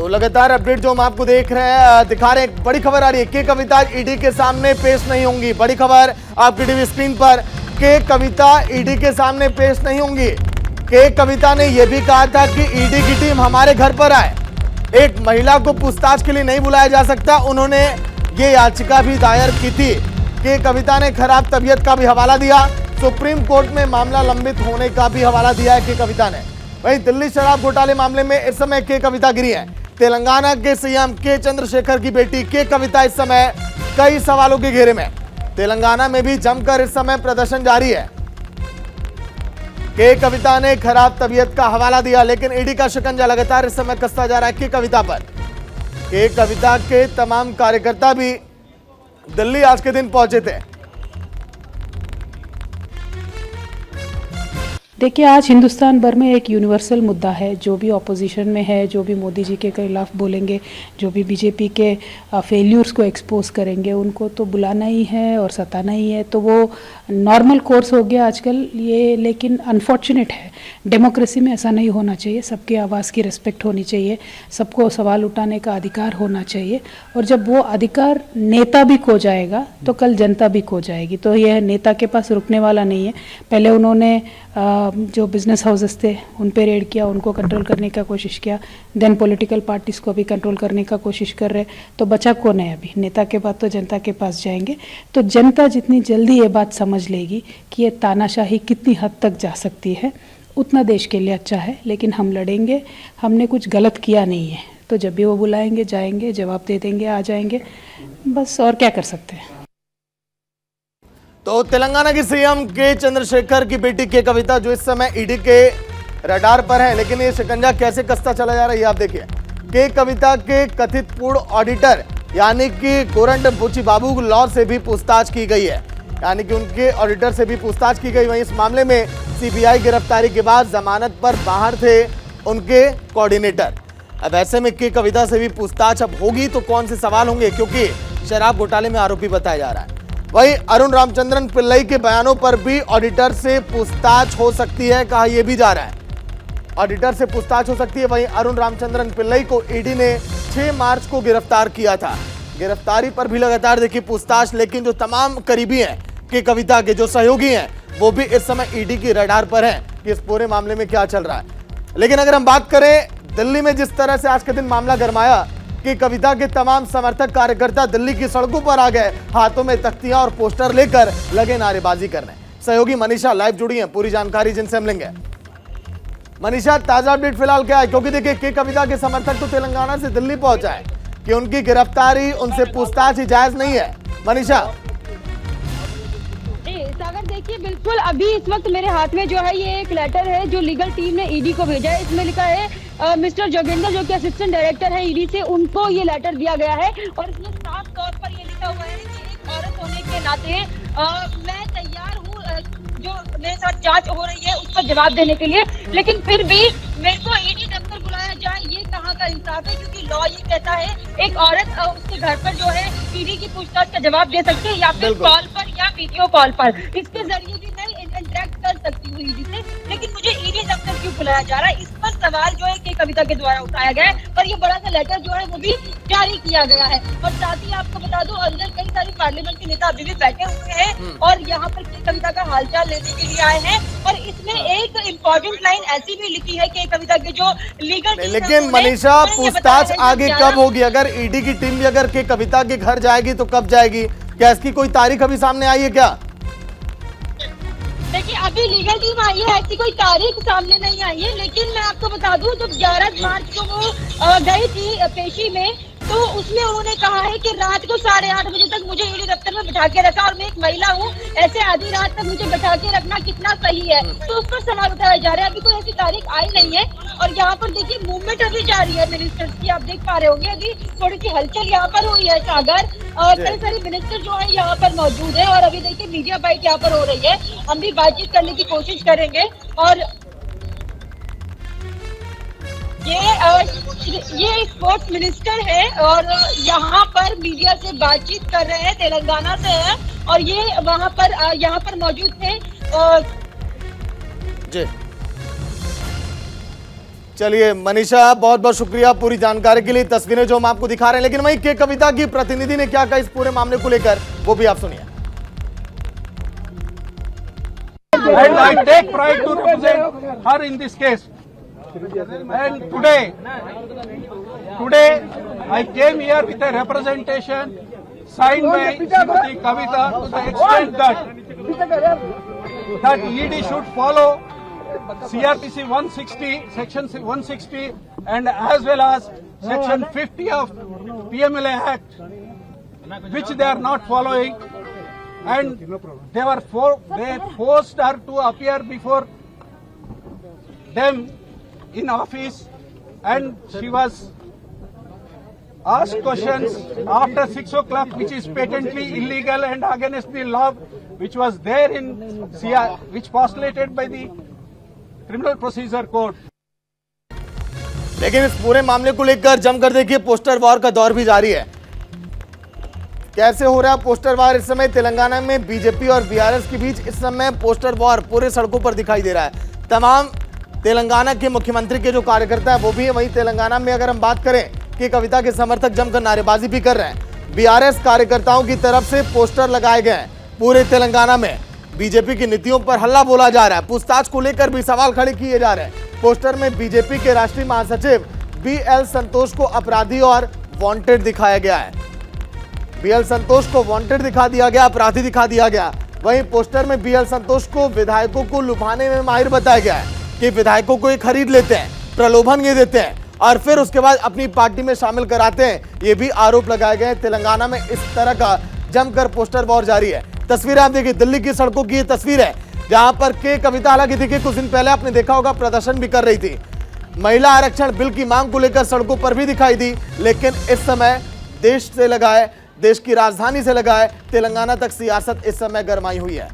तो लगातार अपडेट जो हम आपको देख रहे हैं, दिखा रहे हैं, बड़ी खबर आ रही है कि कविता ईडी के सामने पेश नहीं होंगी। बड़ी खबर आपकी टीवी स्क्रीन पर कि कविता ईडी के सामने पेश नहीं होंगी। कि कविता ने यह भी कहा था कि ईडी की टीम हमारे घर पर आए, एक महिला को पूछताछ के लिए नहीं बुलाया जा सकता। उन्होंने ये याचिका भी दायर की थी कि कविता ने खराब तबीयत का भी हवाला दिया। सुप्रीम कोर्ट में मामला लंबित होने का भी हवाला दिया है कि कविता ने। वहीं दिल्ली शराब घोटाले मामले में इस समय के कविता गिरी है। तेलंगाना के सीएम के चंद्रशेखर की बेटी के कविता इस समय कई सवालों के घेरे में। तेलंगाना में भी जमकर इस समय प्रदर्शन जारी है। के कविता ने खराब तबीयत का हवाला दिया, लेकिन ईडी का शिकंजा लगातार इस समय कसता जा रहा है कि कविता पर। के कविता के तमाम कार्यकर्ता भी दिल्ली आज के दिन पहुंचे थे। देखिए, आज हिंदुस्तान भर में एक यूनिवर्सल मुद्दा है। जो भी ऑपोजिशन में है, जो भी मोदी जी के खिलाफ बोलेंगे, जो भी बीजेपी के फेल्यूर्स को एक्सपोज करेंगे, उनको तो बुलाना ही है और सताना ही है। तो वो नॉर्मल कोर्स हो गया आजकल ये। लेकिन अनफॉर्चुनेट है, डेमोक्रेसी में ऐसा नहीं होना चाहिए। सबकी आवाज़ की रिस्पेक्ट होनी चाहिए, सबको सवाल उठाने का अधिकार होना चाहिए। और जब वो अधिकार नेता भी खो जाएगा तो कल जनता भी खो जाएगी। तो यह नेता के पास रुकने वाला नहीं है। पहले उन्होंने जो बिजनेस हाउसेस थे उन पे रेड किया, उनको कंट्रोल करने का कोशिश किया। देन पॉलिटिकल पार्टीज़ को भी कंट्रोल करने का कोशिश कर रहे। तो बचा कौन है अभी? नेता के बाद तो जनता के पास जाएंगे। तो जनता जितनी जल्दी ये बात समझ लेगी कि ये तानाशाही कितनी हद तक जा सकती है, उतना देश के लिए अच्छा है। लेकिन हम लड़ेंगे, हमने कुछ गलत किया नहीं है। तो जब भी वो बुलाएंगे जाएंगे, जवाब दे देंगे, आ जाएंगे, बस। और क्या कर सकते हैं। तो तेलंगाना की सीएम के चंद्रशेखर की बेटी के कविता जो इस समय ईडी के रडार पर है, लेकिन ये शिकंजा कैसे कसता चला जा रहा है, ये आप देखिए। के कविता के कथित पूर्ण ऑडिटर यानी कि कोरंड बुची बाबू लॉ से भी पूछताछ की गई है, यानी कि उनके ऑडिटर से भी पूछताछ की गई। वहीं इस मामले में सीबीआई गिरफ्तारी के बाद जमानत पर बाहर थे उनके कोऑर्डिनेटर। अब ऐसे में के कविता से भी पूछताछ अब होगी तो कौन से सवाल होंगे, क्योंकि शराब घोटाले में आरोपी बताया जा रहा है। वहीं अरुण रामचंद्रन पिल्लई के बयानों पर भी ऑडिटर से पूछताछ हो सकती है, कहा यह भी जा रहा है। ऑडिटर से पूछताछ हो सकती है। वहीं अरुण रामचंद्रन पिल्लई को ईडी ने 6 मार्च को गिरफ्तार किया था। गिरफ्तारी पर भी लगातार देखिए पूछताछ। लेकिन जो तमाम करीबी हैं कि कविता के, जो सहयोगी हैं, वो भी इस समय ईडी की रडार पर हैं कि इस पूरे मामले में क्या चल रहा है। लेकिन अगर हम बात करें दिल्ली में जिस तरह से आज के दिन मामला गरमाया कि कविता के तमाम समर्थक कार्यकर्ता दिल्ली की सड़कों पर आ गए, हाथों में तख्तियां और पोस्टर लेकर लगे नारेबाजी करने। सहयोगी मनीषा लाइव जुड़ी हैं, पूरी जानकारी जिनसे हम लेंगे। मनीषा, ताजा अपडेट फिलहाल क्या है? क्योंकि देखिए के कविता के समर्थक तो तेलंगाना से दिल्ली पहुंचा है कि उनकी गिरफ्तारी, उनसे पूछताछ ही जायज नहीं है। मनीषा। सागर, देखिए बिल्कुल अभी इस वक्त मेरे हाथ में जो है ये एक लेटर है जो लीगल टीम ने ईडी को भेजा है। इसमें लिखा है मिस्टर जोगेंद्र, जो कि असिस्टेंट डायरेक्टर है ईडी से, उनको ये लेटर दिया गया है। और इसमें साफ तौर पर ये लिखा हुआ है कि एक औरत होने के नाते मैं तैयार हूँ जो मेरे साथ जांच हो रही है उस पर जवाब देने के लिए। लेकिन फिर भी मेरे को ईडी दफ्तर बुलाया जाए, ये कहाँ का इंसाफ है? क्योंकि लॉ ये कहता है एक औरत उसके घर पर जो है ईडी की पूछताछ का जवाब दे सकती है, या फिर कॉल पर या वीडियो कॉल पर। इसके जरिए भी मैं इंटरेक्ट कर सकती हूँ ईडी से। लेकिन मुझे ईडी दफ्तर क्यों बुलाया जा रहा है, इस पर सवाल जो है के कविता के द्वारा उठाया गया है। और ये बड़ा सा लेटर जो है वो भी जारी किया गया है। और साथ ही आपको बता दूं, अंदर कई सारे पार्लियामेंट के नेता अभी भी बैठे हुए हैं और यहाँ पर के कविता का हालचाल लेने के लिए आए हैं। और इसमें एक इम्पोर्टेंट लाइन ऐसी भी लिखी है कि कविता के जो लीगल। लेकिन मनीषा, पूछताछ आगे कब होगी? अगर ईडी की टीम भी अगर के कविता के घर जाएगी तो कब जाएगी? क्या इसकी कोई तारीख अभी सामने आई है क्या? देखिए अभी लीगल टीम आई है, ऐसी कोई तारीख सामने नहीं आई है। लेकिन मैं आपको बता दूं, जब 11 मार्च को वो गई थी पेशी में, तो उसमें उन्होंने कहा है कि रात को 8:30 बजे तक मुझे ईडी दफ्तर में बिठा के रखा और मैं एक महिला हूँ, ऐसे आधी रात तक मुझे बिठा के रखना कितना सही है? तो उस पर सवाल उठाए जा रहे हैं। अभी कोई ऐसी तारीख आई नहीं है। और यहाँ पर देखिए मूवमेंट अभी जारी है मिनिस्टर्स की, आप देख पा रहे होंगे। अभी थोड़ी सी हलचल यहाँ पर हुई है सागर, कई सारे मिनिस्टर जो है यहाँ पर मौजूद है। और अभी देखिए मीडिया बाइट यहाँ पर हो रही है, हम भी बातचीत करने की कोशिश करेंगे। और ये स्पोर्ट्स मिनिस्टर है और यहाँ पर मीडिया से बातचीत कर रहे हैं, तेलंगाना से है। और ये वहाँ पर यहाँ पर मौजूद थे। जी चलिए मनीषा, बहुत बहुत शुक्रिया पूरी जानकारी के लिए। तस्वीरें जो हम आपको दिखा रहे हैं, लेकिन वहीं के कविता की प्रतिनिधि ने क्या कहा इस पूरे मामले को लेकर, वो भी आप सुनिए। And I take pride to represent her in this case. And today I came here with a representation signed by Srimati Kavita to the extent that ED should follow CRPC 160, Section 160, and as well as Section 50 of PMLA Act, which they are not following. And they forced her to appear before them in office, and she was asked questions after 6 o'clock, which is patently illegal and against the law, which was there in which postulated by the Criminal Procedure Code. लेकिन इस पूरे मामले को लेकर जमकर देखिए, poster war का दौर भी जारी है। कैसे हो रहा है पोस्टर वॉर इस समय तेलंगाना में? बीजेपी और बीआरएस के बीच इस समय पोस्टर वॉर पूरे सड़कों पर दिखाई दे रहा है। तमाम तेलंगाना के मुख्यमंत्री के जो कार्यकर्ता है वो भी है। वहीं तेलंगाना में अगर हम बात करें कि कविता के समर्थक जमकर नारेबाजी भी कर रहे हैं। बीआरएस कार्यकर्ताओं की तरफ से पोस्टर लगाए गए हैं पूरे तेलंगाना में। बीजेपी की नीतियों पर हल्ला बोला जा रहा है, पूछताछ को लेकर भी सवाल खड़े किए जा रहे हैं। पोस्टर में बीजेपी के राष्ट्रीय महासचिव बीएल संतोष को अपराधी और वांटेड दिखाया गया है। बीएल संतोष को वांटेड दिखा दिया गया, अपराधी दिखा दिया गया। वहीं पोस्टर में बीएल संतोष को विधायकों को लुभाने में माहिर बताया गया है कि विधायकों को ये खरीद लेते हैं, प्रलोभन ये देते हैं और फिर उसके बाद अपनी पार्टी में शामिल कराते हैं। ये भी आरोप लगाए गए। तेलंगाना में इस तरह का जमकर पोस्टर वॉर जारी है। तस्वीरें आप देखिए, दिल्ली की सड़कों की ये तस्वीर है जहां पर के कविता, हालांकि देखिए कुछ दिन पहले आपने देखा होगा प्रदर्शन भी कर रही थी, महिला आरक्षण बिल की मांग को लेकर सड़कों पर भी दिखाई दी। लेकिन इस समय देश से लगाए, देश की राजधानी से लगाए तेलंगाना तक सियासत इस समय गरमाई हुई है।